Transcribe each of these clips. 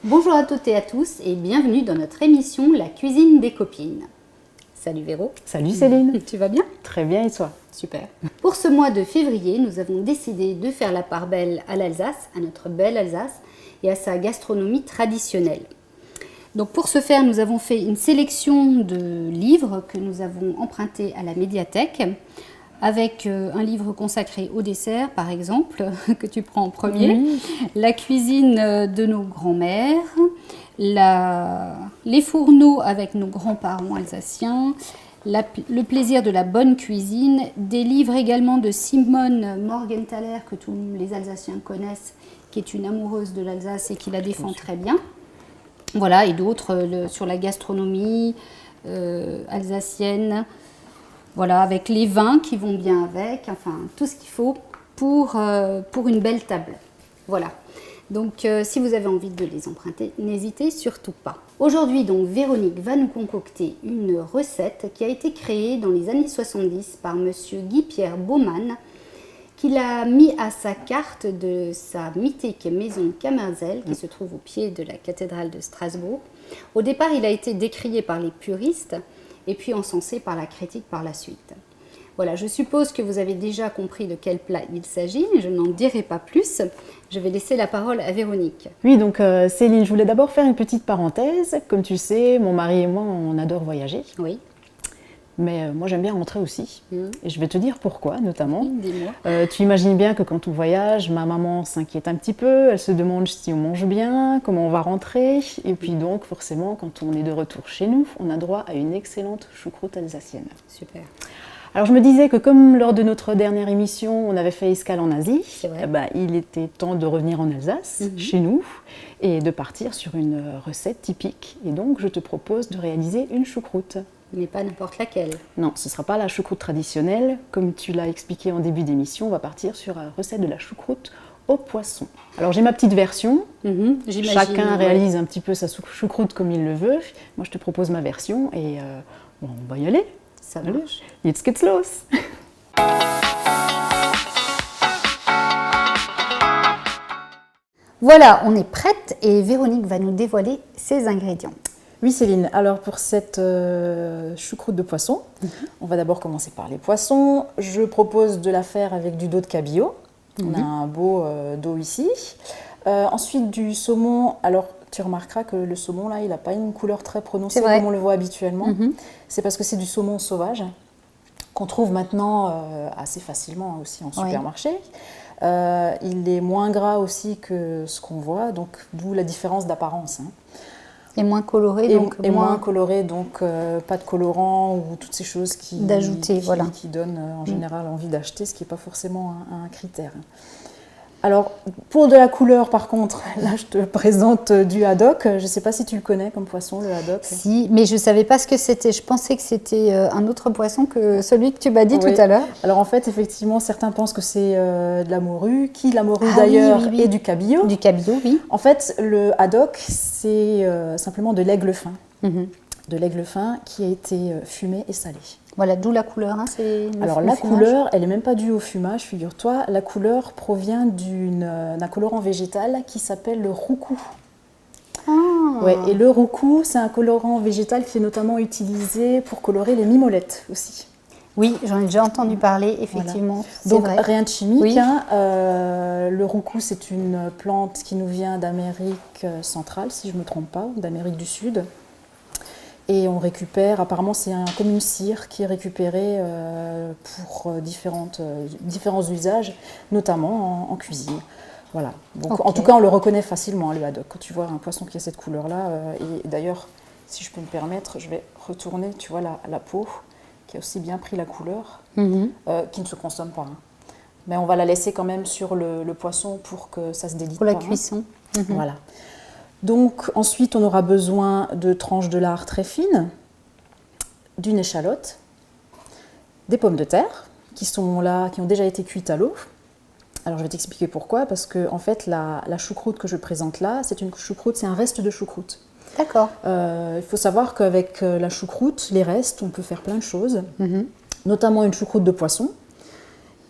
Bonjour à toutes et à tous et bienvenue dans notre émission La cuisine des copines. Salut Véro. Salut Céline. Tu vas bien? Très bien et toi? Super. Pour ce mois de février, nous avons décidé de faire la part belle à l'Alsace, à notre belle Alsace et à sa gastronomie traditionnelle. Donc pour ce faire, nous avons fait une sélection de livres que nous avons empruntés à la médiathèque, avec un livre consacré au dessert, par exemple, que tu prends en premier, oui. La cuisine de nos grands-mères, les fourneaux avec nos grands-parents alsaciens, le plaisir de la bonne cuisine, des livres également de Simone Morgenthaler, que tous les Alsaciens connaissent, qui est une amoureuse de l'Alsace et qui la défend très bien. Voilà, et d'autres sur la gastronomie alsacienne. Voilà, avec les vins qui vont bien avec, enfin tout ce qu'il faut pour une belle table. Voilà, donc si vous avez envie de les emprunter, n'hésitez surtout pas. Aujourd'hui donc Véronique va nous concocter une recette qui a été créée dans les années 70 par monsieur Guy-Pierre Baumann, qu'il a mis à sa carte de sa mythique maison Kammerzell qui se trouve au pied de la cathédrale de Strasbourg. Au départ, il a été décrié par les puristes et puis encensé par la critique par la suite. Voilà, je suppose que vous avez déjà compris de quel plat il s'agit, mais je n'en dirai pas plus. Je vais laisser la parole à Véronique. Oui, donc Céline, je voulais d'abord faire une petite parenthèse. Comme tu sais, mon mari et moi, on adore voyager. Oui. Mais moi, j'aime bien rentrer aussi. Et je vais te dire pourquoi, notamment. Oui, dis-moi. Tu imagines bien que quand on voyage, ma maman s'inquiète un petit peu. Elle se demande si on mange bien, comment on va rentrer. Et puis donc, forcément, quand on est de retour chez nous, on a droit à une excellente choucroute alsacienne. Super. Alors, je me disais que comme lors de notre dernière émission, on avait fait escale en Asie, il était temps de revenir en Alsace, chez nous, et de partir sur une recette typique. Et donc, je te propose de réaliser une choucroute. Mais pas n'importe laquelle. Non, ce ne sera pas la choucroute traditionnelle. Comme tu l'as expliqué en début d'émission, on va partir sur la recette de la choucroute au poisson. Alors j'ai ma petite version. Chacun réalise un petit peu sa choucroute comme il le veut. Moi, je te propose ma version et on va y aller. Ça marche. Jetzt geht's los. Voilà, on est prête et Véronique va nous dévoiler ses ingrédients. Oui Céline, alors pour cette choucroute de poisson, on va d'abord commencer par les poissons. Je propose de la faire avec du dos de cabillaud. On a un beau dos ici. Ensuite du saumon, alors tu remarqueras que le saumon là, il n'a pas une couleur très prononcée comme on le voit habituellement. C'est parce que c'est du saumon sauvage qu'on trouve maintenant assez facilement aussi en supermarché. Il est moins gras aussi que ce qu'on voit, donc d'où la différence d'apparence. Et moins coloré, moins coloré, donc pas de colorant ou toutes ces choses qui donnent en général envie d'acheter, ce qui n'est pas forcément un critère. Alors, pour de la couleur, par contre, là, je te présente du haddock. Je ne sais pas si tu le connais comme poisson, le haddock. Si, mais je ne savais pas ce que c'était. Je pensais que c'était un autre poisson que celui que tu m'as dit tout à l'heure. Alors, en fait, effectivement, certains pensent que c'est de la morue. La morue, d'ailleurs, et du cabillaud. Du cabillaud, oui. En fait, le haddock, c'est simplement de l'aigle fin. De l'aigle fin qui a été fumé et salé. Voilà, d'où la couleur. Alors la couleur, elle n'est même pas due au fumage, figure-toi. La couleur provient d'un colorant végétal qui s'appelle le roucou. Et le roucou, c'est un colorant végétal qui est notamment utilisé pour colorer les mimolettes aussi. Oui, j'en ai déjà entendu parler, effectivement. Voilà. Donc rien de chimique. Le roucou, c'est une plante qui nous vient d'Amérique centrale, si je ne me trompe pas, d'Amérique du Sud. Et on récupère, apparemment c'est comme une cire qui est récupérée pour différents usages, notamment en cuisine. Voilà. Donc, en tout cas, on le reconnaît facilement, le haddock. Quand tu vois un poisson qui a cette couleur-là, et d'ailleurs, si je peux me permettre, je vais retourner, tu vois, la peau, qui a aussi bien pris la couleur, qui ne se consomme pas. Mais on va la laisser quand même sur le poisson pour que ça se délite. Pour la cuisson. Voilà. Donc ensuite, on aura besoin de tranches de lard très fines, d'une échalote, des pommes de terre qui sont là, qui ont déjà été cuites à l'eau. Alors je vais t'expliquer pourquoi, parce que en fait la choucroute que je présente là, c'est un reste de choucroute. D'accord. Il faut savoir qu'avec la choucroute, les restes, on peut faire plein de choses, notamment une choucroute de poisson.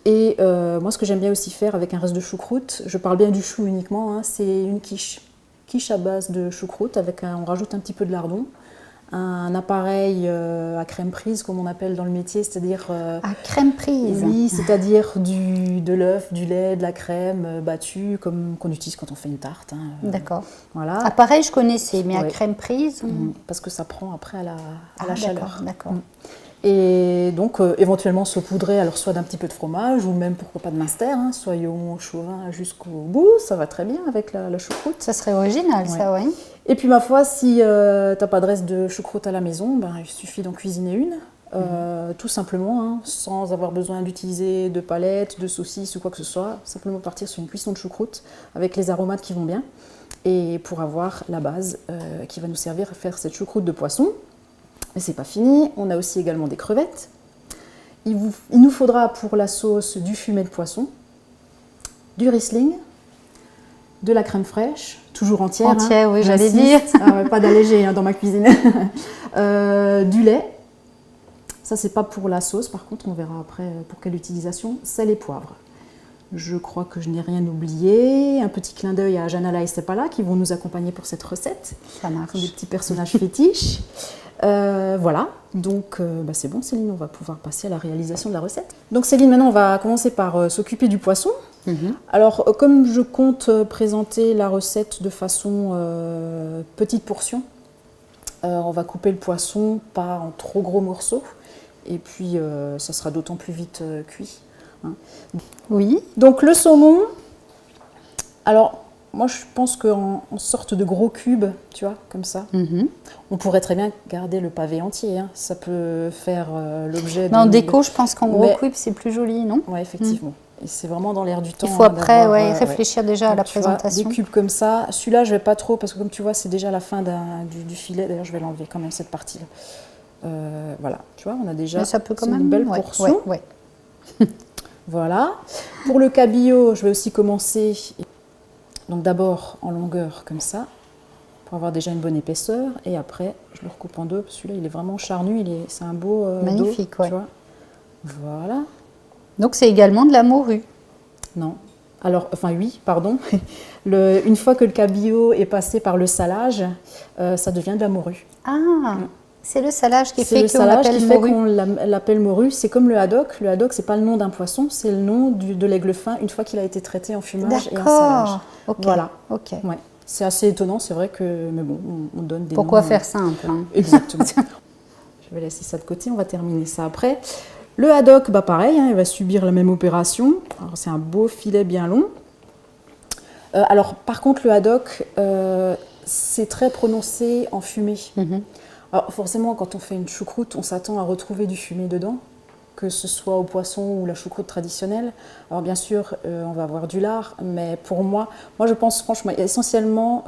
Et moi, ce que j'aime bien aussi faire avec un reste de choucroute, je parle bien du chou uniquement, c'est une quiche. quiche à base de choucroute, on rajoute un petit peu de lardon, un appareil à crème prise, comme on appelle dans le métier, c'est-à-dire... À crème prise. Oui, c'est-à-dire de l'œuf, du lait, de la crème battue, comme qu'on utilise quand on fait une tarte. Hein. D'accord. Voilà. Appareil, je connaissais, mais à Ouais. crème prise... Parce que ça prend après à la d'accord, chaleur. d'accord. Et donc, éventuellement saupoudrer, alors soit d'un petit peu de fromage, ou même pourquoi pas de minster, hein, soyons chauvins jusqu'au bout, ça va très bien avec la choucroute. Ça serait original, ça, oui. Et puis ma foi, si t'as pas de reste de choucroute à la maison, ben, il suffit d'en cuisiner une, tout simplement, hein, sans avoir besoin d'utiliser de palettes, de saucisses ou quoi que ce soit, simplement partir sur une cuisson de choucroute avec les aromates qui vont bien, et pour avoir la base qui va nous servir à faire cette choucroute de poisson. Mais c'est pas fini, on a aussi également des crevettes. Il nous faudra pour la sauce du fumet de poisson, du Riesling, de la crème fraîche, toujours entière. Entière, oui, j'allais j'insiste. dire. Ah ouais, pas d'allégé hein, dans ma cuisine. Du lait. Ça, c'est pas pour la sauce, par contre, on verra après pour quelle utilisation. Sel et poivre. Je crois que je n'ai rien oublié. Un petit clin d'œil à Janala et Sepala qui vont nous accompagner pour cette recette. Ça marche. Ce sont des petits personnages fétiches. Voilà, donc c'est bon Céline, on va pouvoir passer à la réalisation de la recette. Donc Céline, maintenant on va commencer par s'occuper du poisson. Alors comme je compte présenter la recette de façon petite portion, on va couper le poisson pas en trop gros morceaux et puis ça sera d'autant plus vite cuit. Hein. Oui. Donc le saumon, alors moi je pense qu'en sorte de gros cubes, tu vois, comme ça, on pourrait très bien garder le pavé entier. Hein. Ça peut faire l'objet Mais en déco, je pense qu'en gros cube, c'est plus joli, non? Oui, effectivement. Et c'est vraiment dans l'air du temps. Il faut après réfléchir déjà à la présentation. Des cubes comme ça. Celui-là, je ne vais pas trop, parce que comme tu vois, c'est déjà la fin du filet. D'ailleurs, je vais l'enlever quand même, cette partie-là. Voilà, tu vois, on a déjà ça peut quand même une belle portion. Ouais. Voilà. Pour le cabillaud, je vais aussi commencer... Donc d'abord en longueur comme ça, pour avoir déjà une bonne épaisseur, et après je le recoupe en deux. Celui-là il est vraiment charnu, c'est un beau magnifique, dos, tu vois. Voilà. Donc c'est également de la morue. Non. Alors, enfin oui, pardon. Une fois que le cabillaud est passé par le salage, ça devient de la morue. Ah, c'est le salage qui fait qu'on l'appelle morue. C'est comme le haddock. Le haddock, c'est pas le nom d'un poisson, c'est le nom de l'aigle fin une fois qu'il a été traité en fumage et en salage. Okay. Voilà. Ok. Ouais. C'est assez étonnant, c'est vrai que, mais bon, on donne des Pourquoi noms, faire simple hein. Exactement. Je vais laisser ça de côté, on va terminer ça après. Le haddock, bah pareil, hein, il va subir la même opération. Alors c'est un beau filet bien long. Alors par contre, le haddock, c'est très prononcé en fumée. Alors forcément, quand on fait une choucroute, on s'attend à retrouver du fumé dedans, que ce soit au poisson ou la choucroute traditionnelle. Alors bien sûr, on va avoir du lard, mais pour moi je pense franchement, essentiellement,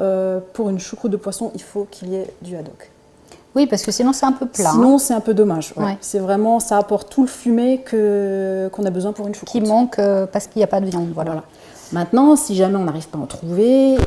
pour une choucroute de poisson, il faut qu'il y ait du haddock. Oui, parce que sinon c'est un peu plat. Sinon c'est un peu dommage. Ouais. C'est vraiment, ça apporte tout le fumé qu'on a besoin pour une choucroute. Qui manque parce qu'il n'y a pas de viande. Voilà. Maintenant, si jamais on n'arrive pas à en trouver,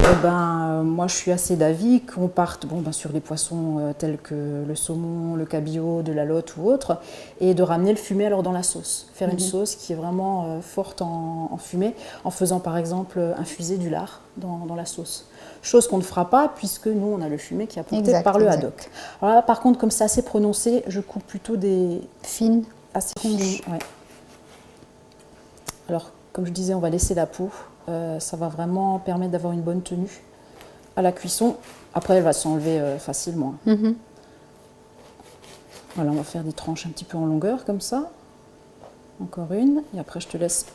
moi je suis assez d'avis qu'on parte sur des poissons tels que le saumon, le cabillaud, de la lotte ou autre, et de ramener le fumé alors dans la sauce. Faire une sauce qui est vraiment forte en fumée, en faisant par exemple infuser du lard dans la sauce. Chose qu'on ne fera pas puisque nous on a le fumé qui est apporté par le haddock. Alors là, par contre, comme c'est assez prononcé, je coupe plutôt des fines, assez fines. Ouais. Alors, comme je disais, on va laisser la peau. Ça va vraiment permettre d'avoir une bonne tenue à la cuisson. Après, elle va s'enlever facilement. Voilà, on va faire des tranches un petit peu en longueur, comme ça. Encore une. Et après, je te laisse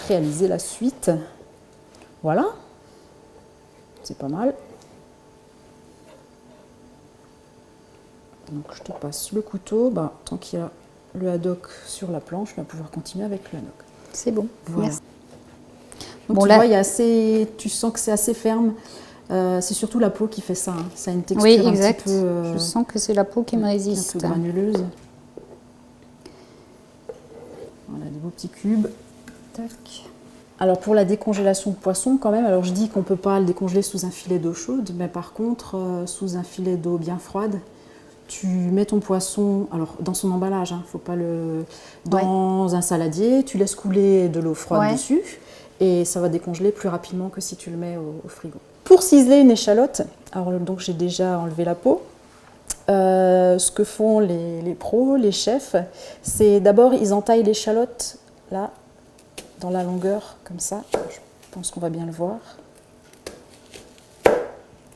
réaliser la suite. Voilà. C'est pas mal. Donc, je te passe le couteau. Tant qu'il y a le haddock sur la planche, on va pouvoir continuer avec le haddock. C'est bon. Voilà. Merci. Donc tu vois, tu sens que c'est assez ferme. C'est surtout la peau qui fait ça. Hein. Ça a une texture un petit peu... Je sens que c'est la peau qui me résiste. Un peu granuleuse. Voilà, des beaux petits cubes. Tac. Alors pour la décongélation de poisson, quand même, alors je dis qu'on ne peut pas le décongeler sous un filet d'eau chaude, mais par contre, sous un filet d'eau bien froide, tu mets ton poisson, alors dans son emballage, faut pas dans un saladier, tu laisses couler de l'eau froide dessus et ça va décongeler plus rapidement que si tu le mets au frigo. pour ciseler une échalote, alors donc j'ai déjà enlevé la peau. Ce que font les pros, les chefs, c'est d'abord ils entaillent l'échalote là, dans la longueur comme ça. Je pense qu'on va bien le voir.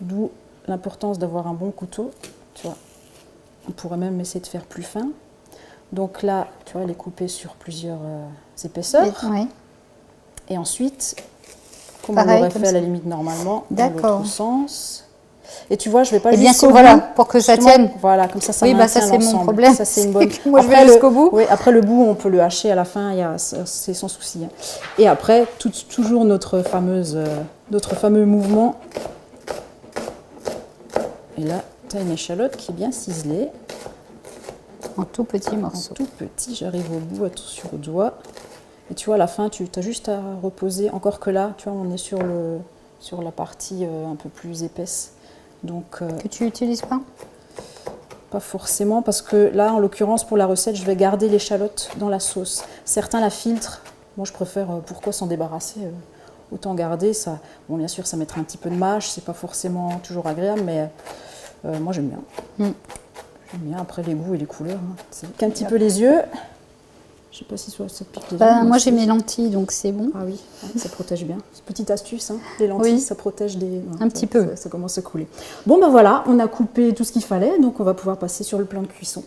D'où l'importance d'avoir un bon couteau. Tu vois, on pourrait même essayer de faire plus fin. Donc là, tu vois, elle est coupée sur plusieurs épaisseurs. Oui. Et ensuite, comme Pareil, on l'aurait comme fait à ça. la limite normalement, dans D'accord. l'autre sens. Et tu vois, je vais pas Et bien jusqu'au sûr, voilà, bout, pour que ça justement. tienne. Voilà, comme ça Oui, bah ça maintient c'est mon l'ensemble. problème. Ça c'est une bonne. C'est que moi je Après, vais jusqu'au bout. Oui, après le bout, on peut le hacher à la fin, c'est sans souci. Hein. Et après, toujours notre fameux mouvement. Et là, tu as une échalote qui est bien ciselée. En tout petits morceaux. Tout petit, j'arrive au bout, attention au doigt. Et tu vois, à la fin, tu as juste à reposer. Encore que là, tu vois, on est sur la partie un peu plus épaisse. Donc, Que tu n'utilises pas? pas forcément, parce que là, en l'occurrence, pour la recette, je vais garder l'échalote dans la sauce. Certains la filtrent. Moi, je préfère, pourquoi s'en débarrasser autant garder ça. Bon, bien sûr, ça mettrait un petit peu de mâche, c'est pas forcément toujours agréable, mais moi, j'aime bien. J'aime bien, après les goûts et les couleurs. Hein. C'est qu'un petit peu les yeux. Je sais pas si ça pique les yeux. Moi, j'ai mes lentilles, donc c'est bon. Ah oui, ça protège bien. Petite astuce, hein. Les lentilles, Oui. ça protège des... Un petit peu. Ça commence à couler. Bon, ben voilà, on a coupé tout ce qu'il fallait, donc on va pouvoir passer sur le plan de cuisson.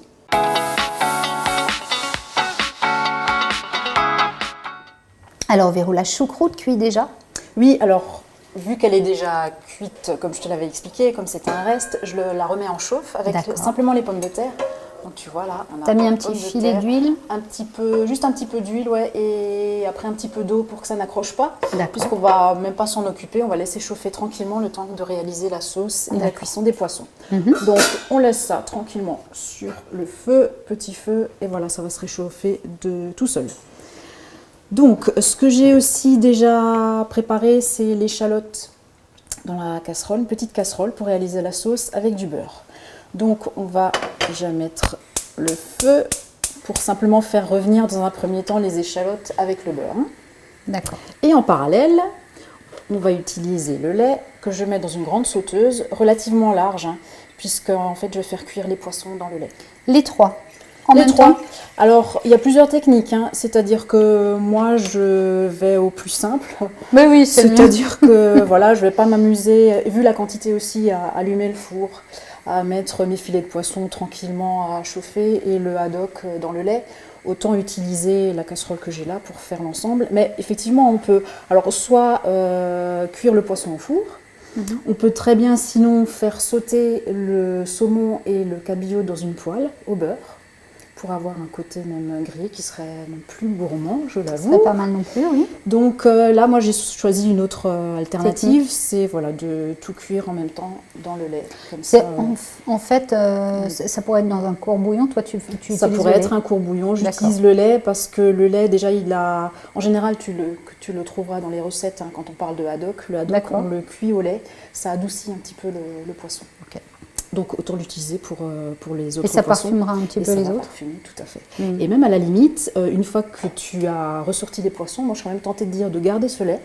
Alors, Véro, la choucroute cuit déjà? Oui, alors, vu qu'elle est déjà cuite, comme je te l'avais expliqué, comme c'était un reste, je la remets en chauffe avec simplement les pommes de terre. Donc tu vois là, on a T'as mis un petit filet d'huile? Juste un petit peu d'huile, ouais, et après un petit peu d'eau pour que ça n'accroche pas. Puisqu'on va même pas s'en occuper, on va laisser chauffer tranquillement le temps de réaliser la sauce et la cuisson des poissons. Donc on laisse ça tranquillement sur le feu, petit feu, et voilà, ça va se réchauffer tout seul. Donc ce que j'ai aussi déjà préparé, c'est l'échalote dans la casserole, une petite casserole pour réaliser la sauce avec du beurre. Donc on va déjà mettre le feu pour simplement faire revenir dans un premier temps les échalotes avec le beurre. D'accord. Et en parallèle, on va utiliser le lait que je mets dans une grande sauteuse relativement large, puisque en fait je vais faire cuire les poissons dans le lait. Les trois en les même trois. temps? Alors il y a plusieurs techniques, c'est-à-dire que moi je vais au plus simple. Mais oui, c'est-à-dire que voilà, je vais pas m'amuser, vu la quantité aussi, à allumer le four, à mettre mes filets de poisson tranquillement à chauffer et le haddock dans le lait. Autant utiliser la casserole que j'ai là pour faire l'ensemble. Mais effectivement, on peut alors soit cuire le poisson au four, on peut très bien sinon faire sauter le saumon et le cabillaud dans une poêle au beurre, pour avoir un côté même grillé qui serait même plus gourmand, je l'avoue. C'est pas mal non plus, oui. Donc là, moi, j'ai choisi une autre alternative, c'est voilà, de tout cuire en même temps dans le lait. Comme ça, en fait, ça pourrait être dans un courbouillon. Toi, tu utilises ça pourrait le être lait. un courbouillon. J'utilise le lait parce que le lait, déjà, en général, tu le trouveras dans les recettes quand on parle de haddock. Le haddock, on le cuit au lait, ça adoucit un petit peu le poisson. Ok. Donc autant l'utiliser pour les autres poissons. Et ça parfumera un petit peu les autres. Parfumer, tout à fait. Et même à la limite, une fois que tu as ressorti les poissons, moi je serais même tentée de dire de garder ce lait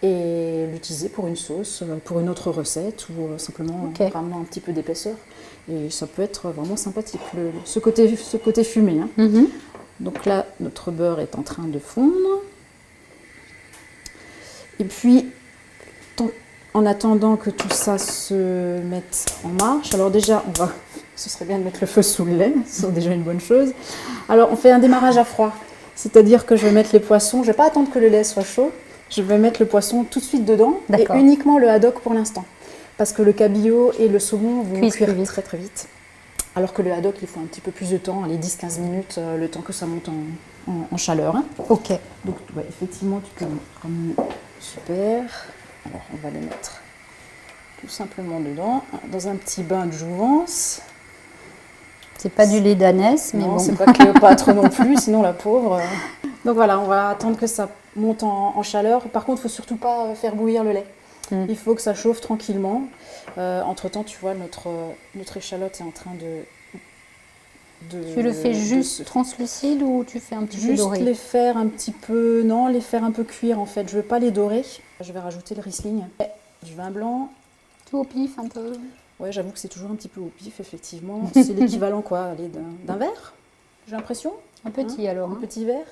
et l'utiliser pour une sauce, pour une autre recette ou simplement ramenant un petit peu d'épaisseur. Et ça peut être vraiment sympathique, ce côté fumé. Donc là, notre beurre est en train de fondre. Et puis, en attendant que tout ça se mette en marche, alors déjà, ce serait bien de mettre le feu sous le lait, c'est déjà une bonne chose. Alors, on fait un démarrage à froid, c'est-à-dire que je vais mettre les poissons, je ne vais pas attendre que le lait soit chaud, je vais mettre le poisson tout de suite dedans et uniquement le haddock pour l'instant. Parce que le cabillaud et le saumon vont cuire très très vite. Alors que le haddock, il faut un petit peu plus de temps, les 10-15 minutes, le temps que ça monte en chaleur. Ok. Donc, effectivement, tu peux... Super. Alors, on va les mettre tout simplement dedans, dans un petit bain de jouvence. C'est pas du lait d'ânesse, mais non, bon. c'est pas Cléopâtre non plus, sinon la pauvre. Donc voilà, on va attendre que ça monte en chaleur. Par contre, il ne faut surtout pas faire bouillir le lait. Il faut que ça chauffe tranquillement. Entre-temps, tu vois, notre échalote est en train de... Tu le fais juste translucide ou tu fais un petit peu doré? Juste les faire un petit peu... Non, les faire un peu cuire en fait. Je ne veux pas les dorer. Je vais rajouter le Riesling. Du vin blanc Tout au pif un peu. Ouais, j'avoue que c'est toujours un petit peu au pif, effectivement. C'est l'équivalent quoi, allez, d'un verre, j'ai l'impression. Un petit alors. Un Hein. petit verre.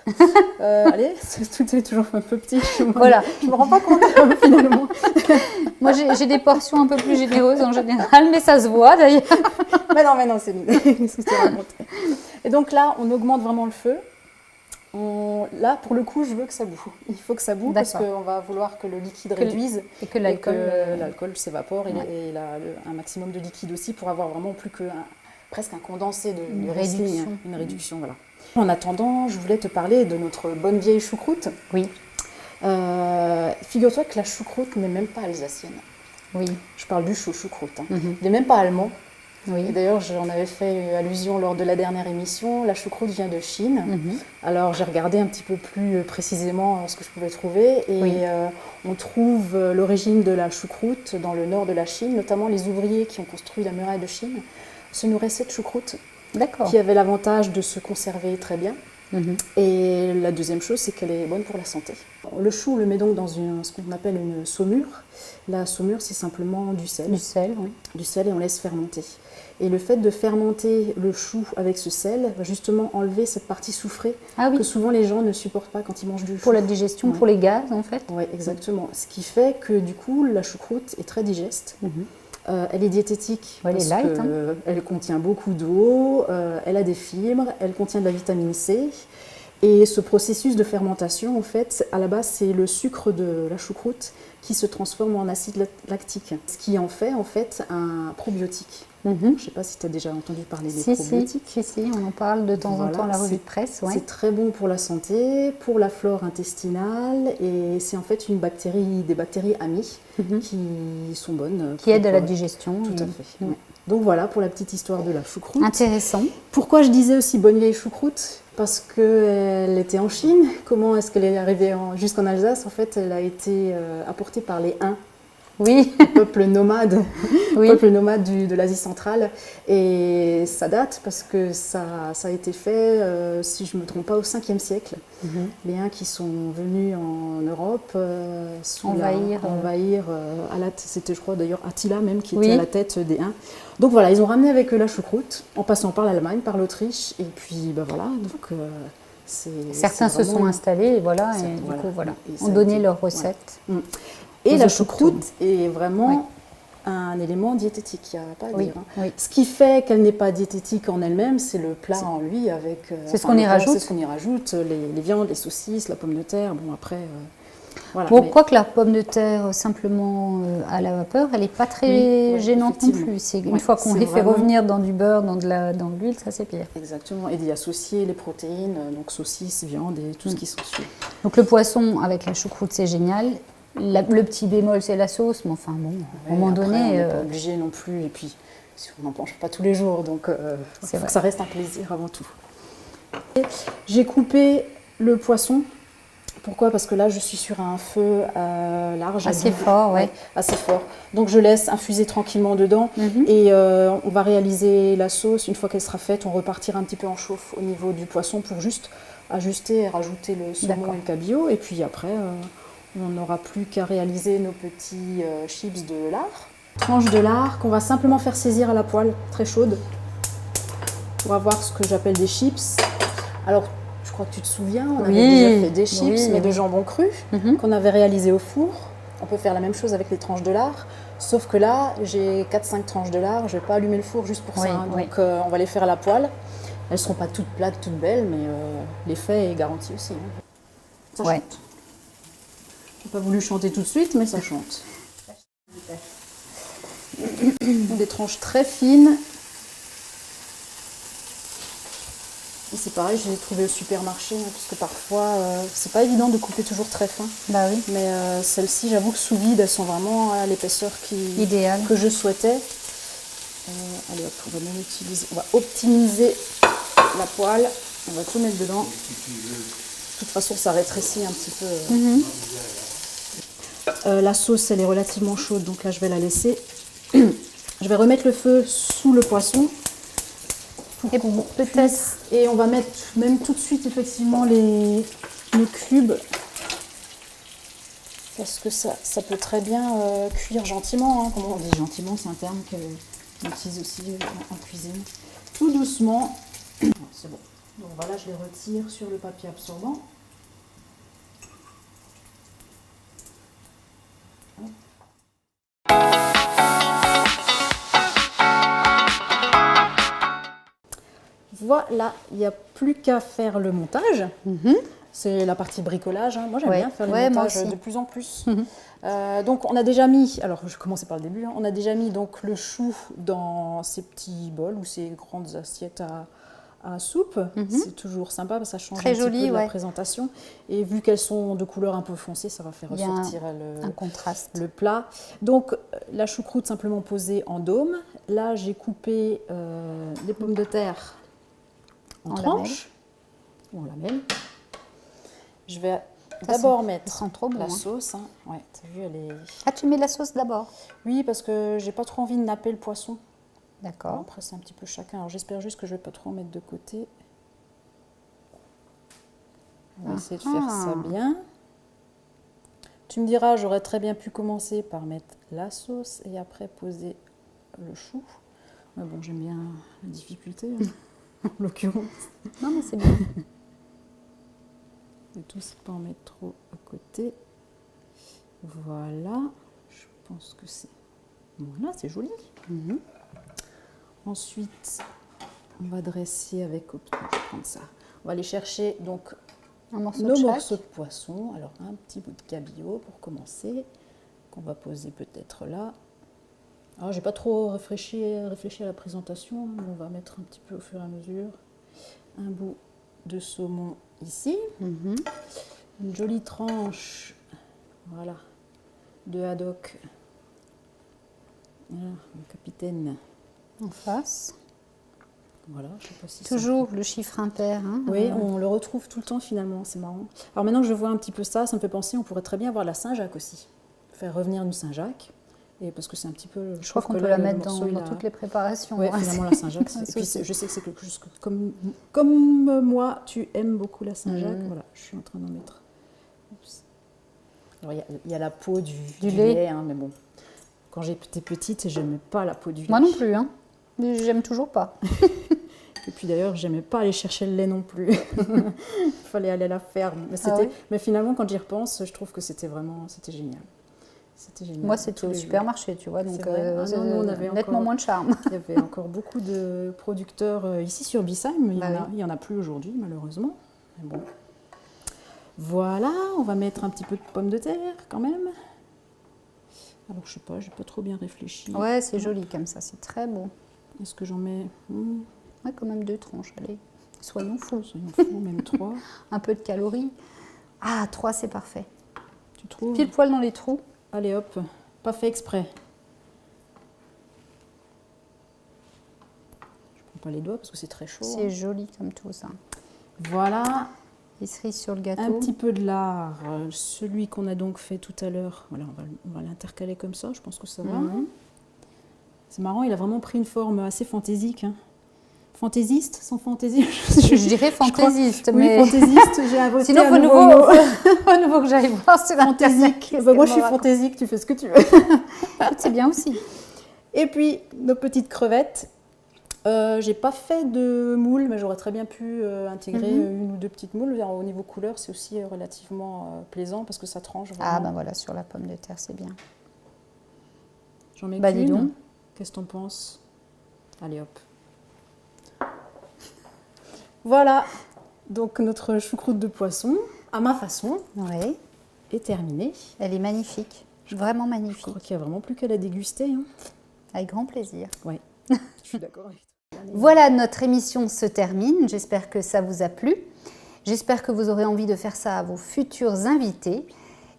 Allez, tout est toujours un peu petit. Voilà. Je me rends pas compte finalement. Moi, j'ai des portions un peu plus généreuses en général, mais ça se voit d'ailleurs. Mais non, c'est une... Qu'est-ce que tu racontes? Et donc là, on augmente vraiment le feu. Là, pour le coup, je veux que ça boue. Il faut que ça boue parce qu'on va vouloir que le liquide réduise et que l'alcool s'évapore et un maximum de liquide aussi pour avoir vraiment plus que presque un condensé de réduction. Une réduction, voilà. En attendant, je voulais te parler de notre bonne vieille choucroute. Oui. Figure-toi que la choucroute n'est même pas alsacienne. Oui. Je parle du choucroute. Hein. Il n'est même pas allemand. Oui. Et d'ailleurs, j'en avais fait allusion lors de la dernière émission. La choucroute vient de Chine. Alors, j'ai regardé un petit peu plus précisément ce que je pouvais trouver. Et on trouve l'origine de la choucroute dans le nord de la Chine, notamment les ouvriers qui ont construit la muraille de Chine se nourrissaient de choucroute, qui avait l'avantage de se conserver très bien. Et la deuxième chose, c'est qu'elle est bonne pour la santé. Le chou, on le met donc dans ce qu'on appelle une saumure. La saumure, c'est simplement du sel. Du sel, oui. Du sel et on laisse fermenter. Et le fait de fermenter le chou avec ce sel va justement enlever cette partie soufrée que souvent les gens ne supportent pas quand ils mangent du chou. Pour la digestion, pour les gaz en fait. Oui, exactement. Ce qui fait que du coup, la choucroute est très digeste. Elle est diététique elle est light, elle contient beaucoup d'eau, elle a des fibres, elle contient de la vitamine C. Et ce processus de fermentation, en fait, à la base, c'est le sucre de la choucroute qui se transforme en acide lactique, ce qui en fait un probiotique. Je ne sais pas si tu as déjà entendu parler des probiotiques. Si, on en parle de temps en temps à la revue de presse. Ouais. C'est très bon pour la santé, pour la flore intestinale, et c'est en fait des bactéries amies qui sont bonnes. Qui aident à la digestion. Tout à fait. Ouais. Donc voilà pour la petite histoire de la choucroute. Intéressant. Pourquoi je disais aussi bonne vieille choucroute? Parce qu'elle était en Chine. Comment est-ce qu'elle est arrivée jusqu'en Alsace? En fait, elle a été apportée par les Huns. Oui. Peuple nomade, peuple nomade de l'Asie centrale. Et ça date parce que ça a été fait, si je ne me trompe pas, au 5e siècle. Les Huns qui sont venus en Europe envahir c'était je crois d'ailleurs Attila même qui était à la tête des Huns. Donc voilà, ils ont ramené avec eux la choucroute en passant par l'Allemagne, par l'Autriche. Et puis voilà, donc... Certains se sont installés et du coup, ont donné leurs recettes. Et la choucroute est vraiment un élément diététique, il n'y a pas à dire. Ce qui fait qu'elle n'est pas diététique en elle-même, c'est le plat en lui avec... c'est ce qu'on y rajoute. C'est ce qu'on y rajoute, les viandes, les saucisses, la pomme de terre, bon après... voilà, pourquoi que la pomme de terre simplement à la vapeur, elle n'est pas très gênante non plus. Une fois qu'on les fait revenir dans du beurre, dans de l'huile, ça c'est pire. Exactement, et d'y associer les protéines, donc saucisses, viande et tout ce qui s'ensuit. Donc le poisson avec la choucroute, c'est génial. Le petit bémol, c'est la sauce, mais enfin bon, à un moment donné... on n'est pas obligé non plus, et puis on n'en mange pas tous les jours, donc il faut que ça reste un plaisir avant tout. J'ai coupé le poisson. Pourquoi? Parce que là, je suis sur un feu large. Assez fort, assez fort. Donc, je laisse infuser tranquillement dedans. Et on va réaliser la sauce. Une fois qu'elle sera faite, on repartira un petit peu en chauffe au niveau du poisson pour juste ajuster et rajouter le saumon et le cabillaud. Et puis après, on n'aura plus qu'à réaliser nos petits chips de lard. Tranche de lard qu'on va simplement faire saisir à la poêle, très chaude, pour avoir ce que j'appelle des chips. Alors, je crois que tu te souviens, on avait déjà fait des chips, mais de jambon cru, qu'on avait réalisé au four. On peut faire la même chose avec les tranches de lard, sauf que là, j'ai 4-5 tranches de lard, je ne vais pas allumer le four juste pour ça. Donc, on va les faire à la poêle. Elles ne seront pas toutes plates, toutes belles, mais l'effet est garanti aussi. Ça chante. Je n'ai pas voulu chanter tout de suite, mais ça chante. Des tranches très fines. Et c'est pareil, je l'ai trouvé au supermarché, parce que parfois, c'est pas évident de couper toujours très fin. Bah oui. Mais celles-ci, j'avoue que sous vide, elles sont vraiment à l'épaisseur que je souhaitais. Allez hop, on va optimiser la poêle. On va tout mettre dedans. De toute façon, ça rétrécit un petit peu. La sauce, elle est relativement chaude, donc là, je vais la laisser. Je vais remettre le feu sous le poisson. Et on va mettre même tout de suite effectivement nos cubes. parce que ça peut très bien cuire gentiment. Hein. Comment on dit gentiment, c'est un terme qu'on utilise aussi en cuisine. Tout doucement. C'est bon. Donc voilà, je les retire sur le papier absorbant. Voilà, il n'y a plus qu'à faire le montage. C'est la partie bricolage. Hein. Moi, j'aime bien faire le montage de plus en plus. Donc, on a déjà mis, alors je vais commencer par le début, hein. On a déjà mis donc, le chou dans ces petits bols ou ces grandes assiettes à soupe. C'est toujours sympa parce que ça change très un petit joli, peu de la présentation. Et vu qu'elles sont de couleur un peu foncée, ça va faire ressortir un contraste. Le plat. Donc, la choucroute simplement posée en dôme. Là, j'ai coupé des pommes de terre en tranches ou en lamelles. Je vais d'abord mettre la sauce. Hein. Ouais, t'as vu, elle est... Ah, tu mets la sauce d'abord? Oui, parce que j'ai pas trop envie de napper le poisson. D'accord. Après, c'est un petit peu chacun. Alors, j'espère juste que je vais pas trop en mettre de côté. On va essayer de faire ça bien. Tu me diras, j'aurais très bien pu commencer par mettre la sauce et après poser le chou. Mais bon, j'aime bien la difficulté, hein, en l'occurrence. Non, mais c'est bien. Et tout, c'est pas en mettre trop à côté. Voilà. Je pense que c'est... Voilà, c'est joli. Ensuite, on va dresser avec... Je vais prendre ça. On va aller chercher donc nos morceaux de poisson. Alors, un petit bout de cabillaud pour commencer, qu'on va poser peut-être là. Alors, j'ai pas trop réfléchi à la présentation. On va mettre un petit peu au fur et à mesure. Un bout de saumon ici. Une jolie tranche, voilà, de haddock. Voilà, le capitaine en face. Voilà, je sais pas si toujours le chiffre impair. Hein, oui, on le retrouve tout le temps finalement, c'est marrant. Alors maintenant que je vois un petit peu ça, ça me fait penser, on pourrait très bien avoir la Saint-Jacques aussi. Faire revenir une Saint-Jacques. Et parce que c'est un petit peu... Je crois qu'on peut la mettre dans toutes les préparations. Oui, finalement la Saint-Jacques. Et puis je sais que c'est quelque chose que, comme moi, tu aimes beaucoup la Saint-Jacques. Voilà, je suis en train d'en mettre. Oups. Alors il y a la peau du lait, hein, mais bon. Quand j'étais petite, j'aimais pas la peau du lait. Moi non plus, hein. J'aime toujours pas. Et puis d'ailleurs, j'aimais pas aller chercher le lait non plus. Il fallait aller à la ferme. Mais, mais finalement, quand j'y repense, je trouve que c'était génial. C'était génial. Moi, c'était au supermarché, tu vois, donc nous, on avait nettement moins de charme. Il y avait encore beaucoup de producteurs ici sur Bissheim, mais il n'y en a plus aujourd'hui, malheureusement. Mais bon. Voilà, on va mettre un petit peu de pommes de terre quand même. Alors, je sais pas, j'ai pas trop bien réfléchi. Ouais, c'est joli comme ça, c'est très beau. Est-ce que j'en mets Ouais, quand même 2 tranches, allez. Soyons fous. Même 3. Un peu de calories. Ah, 3, c'est parfait. Tu trouves? Pile poil dans les trous. Allez hop, pas fait exprès. Je prends pas les doigts parce que c'est très chaud. C'est joli comme tout ça. Voilà. Les cerises sur le gâteau. Un petit peu de lard, celui qu'on a donc fait tout à l'heure. Voilà, on va l'intercaler comme ça, je pense que ça va. C'est marrant, il a vraiment pris une forme assez fantaisique. Hein. Fantaisiste, sans fantaisie. Je dirais fantaisiste, mais... Oui, fantaisiste, j'ai inventé sinon, un nouveau mot. Faut nouveau que j'aille voir sur fantaisique. Bah, moi, je suis fantaisique, tu fais ce que tu veux. C'est bien aussi. Et puis, nos petites crevettes. J'ai pas fait de moule, mais j'aurais très bien pu intégrer une ou 2 petites moules. Au niveau couleur, c'est aussi relativement plaisant parce que ça tranche vraiment. Ah, ben voilà, sur la pomme de terre, c'est bien. J'en mets dis donc. Qu'est-ce que t'en penses? Allez, hop. Voilà, donc notre choucroute de poisson, à ma façon, est terminée. Elle est magnifique, vraiment magnifique. Je crois qu'il n'y a vraiment plus qu'à la déguster. Hein. Avec grand plaisir. Oui, je suis d'accord avec toi. Voilà, notre émission se termine. J'espère que ça vous a plu. J'espère que vous aurez envie de faire ça à vos futurs invités.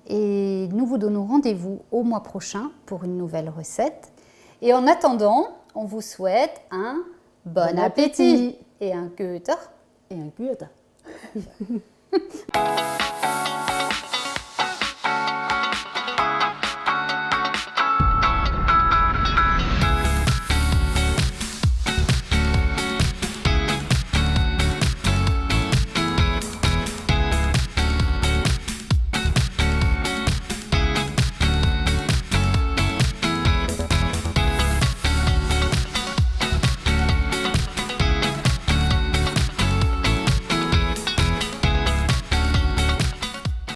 Et nous vous donnons rendez-vous au mois prochain pour une nouvelle recette. Et en attendant, on vous souhaite un bon appétit et un Goethe. Et un Goethe.